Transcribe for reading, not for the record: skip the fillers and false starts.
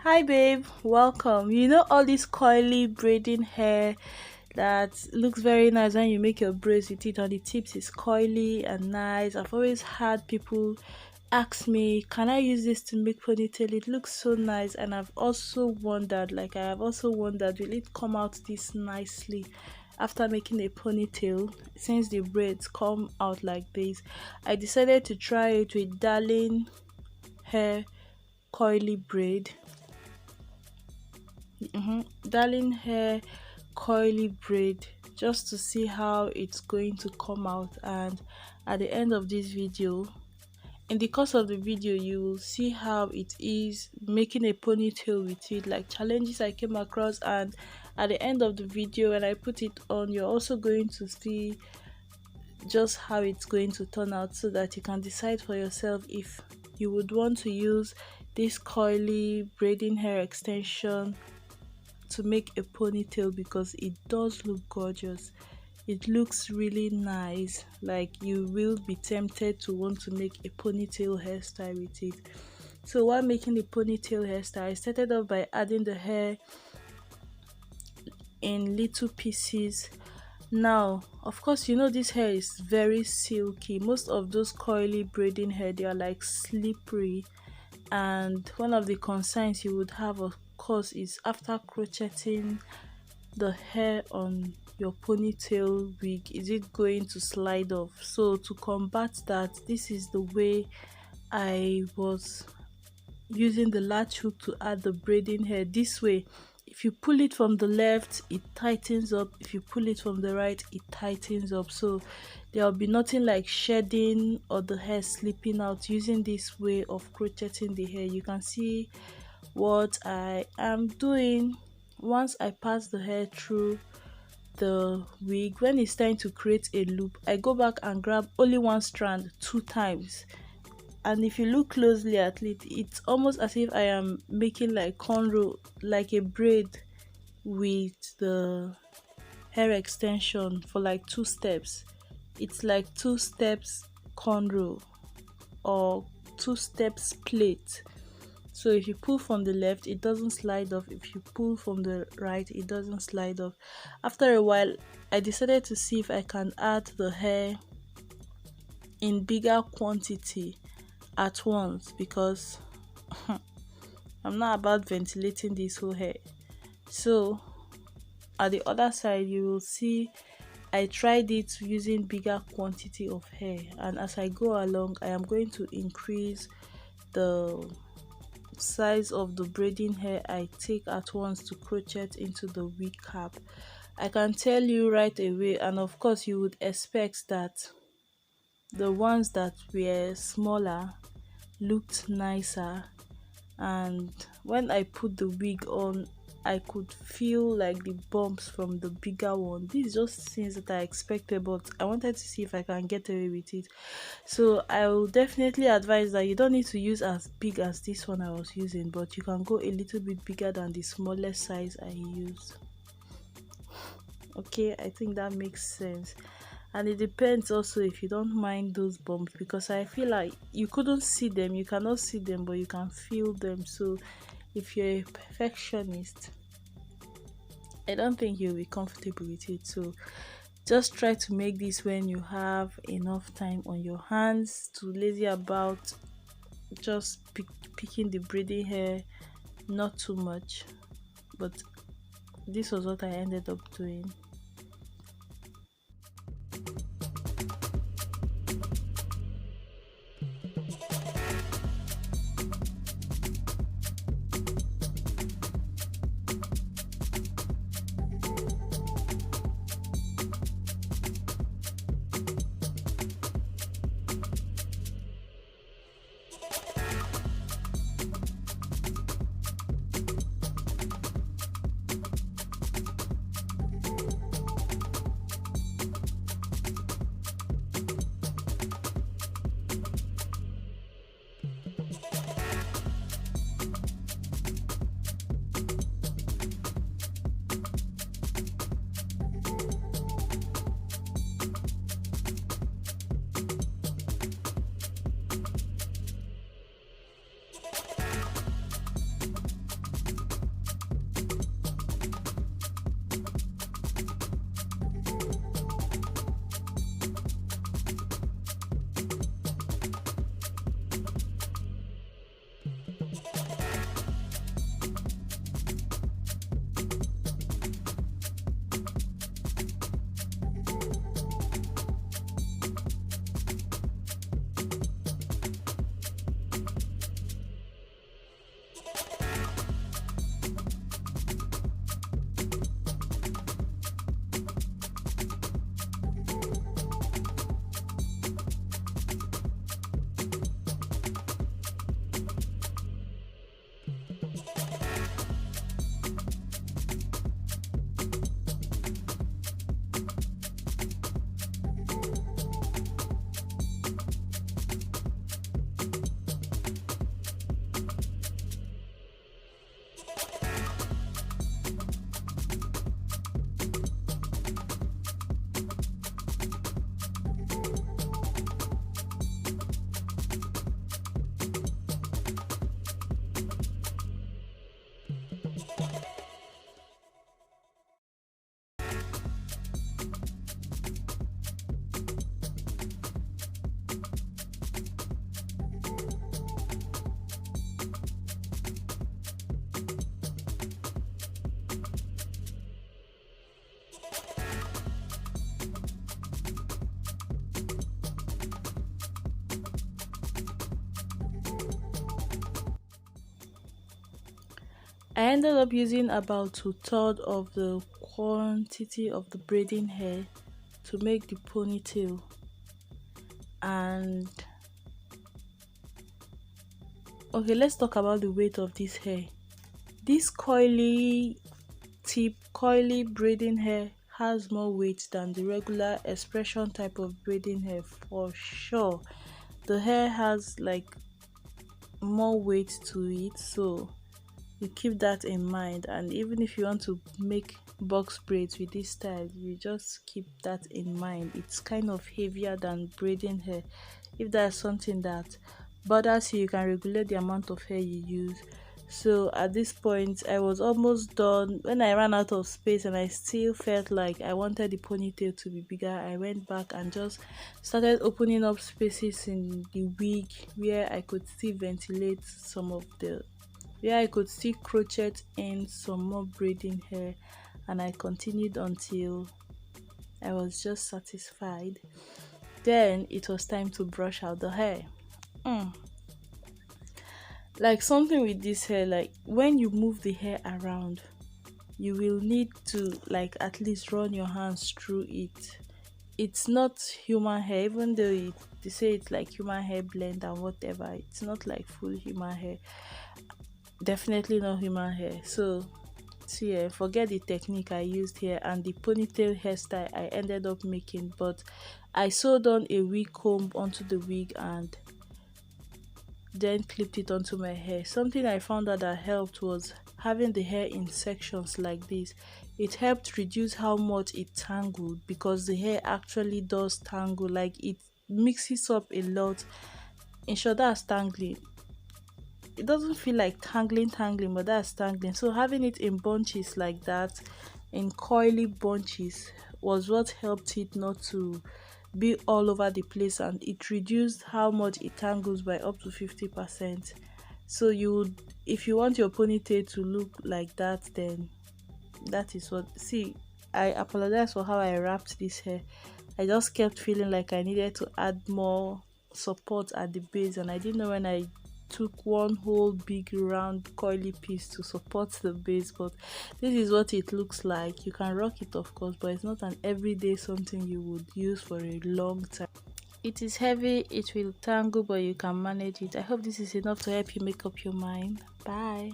Hi babe, welcome. You know all this coily braiding hair that looks very nice when you make your braids with it on the tips is coily and nice. I've always had people ask me, can I use this to make ponytail? It looks so nice, and I have also wondered, will it come out this nicely after making a ponytail since the braids come out like this. I decided to try it with darling hair coily braid. Darling hair coily braid, just to see how it's going to come out. And at the end of this video, in the course of the video, you will see how it is making a ponytail with it, like challenges I came across. And at the end of the video, when I put it on, you're also going to see just how it's going to turn out, so that you can decide for yourself if you would want to use this coily braiding hair extension to make a ponytail, because it does look gorgeous. It looks really nice, like you will be tempted to want to make a ponytail hairstyle with it. So while making the ponytail hairstyle, I started off by adding the hair in little pieces. Now of course, you know this hair is very silky. Most of those coily braiding hair, they are like slippery, and one of the concerns you would have, of course, is after crocheting the hair on your ponytail wig, is it going to slide off? So to combat that, this is the way I was using the latch hook to add the braiding hair. This way, if you pull it from the left, it tightens up. If you pull it from the right, it tightens up. So there will be nothing like shedding or the hair slipping out using this way of crocheting the hair. You can see what I am doing. Once I pass the hair through the wig, when it's time to create a loop, I go back and grab only one strand 2 times. And if you look closely at it, it's almost as if I am making like cornrow, like a braid with the hair extension for like 2 steps. It's like 2 steps cornrow or 2 steps plait. So if you pull from the left, it doesn't slide off. If you pull from the right, it doesn't slide off. After a while, I decided to see if I can add the hair in bigger quantity at once, because I'm not about ventilating this whole hair. So at the other side, you will see I tried it using bigger quantity of hair, and as I go along, I am going to increase the size of the braiding hair I take at once to crochet into the wig cap. I can tell you right away, and of course you would expect that the ones that were smaller looked nicer, and when I put the wig on, I could feel like the bumps from the bigger one. These just things that I expected, but I wanted to see if I can get away with it. So I will definitely advise that you don't need to use as big as this one I was using, but you can go a little bit bigger than the smallest size I used. Okay, I think that makes sense. And it depends also if you don't mind those bumps, because I feel like you couldn't see them, you cannot see them, but you can feel them. So if you're a perfectionist, I don't think you'll be comfortable with it. So just try to make this when you have enough time on your hands, to lazy about just picking the braiding hair, not too much. But this was what I ended up doing. I ended up using about two-thirds of the quantity of the braiding hair to make the ponytail. And okay, let's talk about the weight of this hair. This coily braiding hair has more weight than the regular expression type of braiding hair for sure. The hair has like more weight to it, so you keep that in mind. And even if you want to make box braids with this style, you just keep that in mind. It's kind of heavier than braiding hair. If there's something that bothers you, you can regulate the amount of hair you use. So at this point I was almost done. When I ran out of space and I still felt like I wanted the ponytail to be bigger, I went back and just started opening up spaces in the wig where I could still ventilate some of the where I could still crochet in some more braiding hair, and I continued until I was just satisfied. Then it was time to brush out the hair. Mm. Like something with this hair, like when you move the hair around, you will need to like at least run your hands through it. It's not human hair, even though they say it's like human hair blend and whatever. It's not like full human hair. Definitely not human hair. So see, forget the technique I used here and the ponytail hairstyle I ended up making. But I sewed on a wig comb onto the wig and then clipped it onto my hair. Something I found out that helped was having the hair in sections like this. It helped reduce how much it tangled, because the hair actually does tangle, like it mixes up a lot. In short, that's tangling. It doesn't feel like tangling, but that's tangling. So having it in bunches like that, in coily bunches, was what helped it not to be all over the place, and it reduced how much it tangles by up to 50%. So you would, if you want your ponytail to look like that, then that is what. See, I apologize for how I wrapped this hair. I just kept feeling like I needed to add more support at the base, and I didn't know when I took one whole big round coily piece to support the base. But this is what it looks like. You can rock it, of course, but it's not an everyday something you would use for a long time. It is heavy, it will tangle, but you can manage it. I hope this is enough to help you make up your mind. Bye.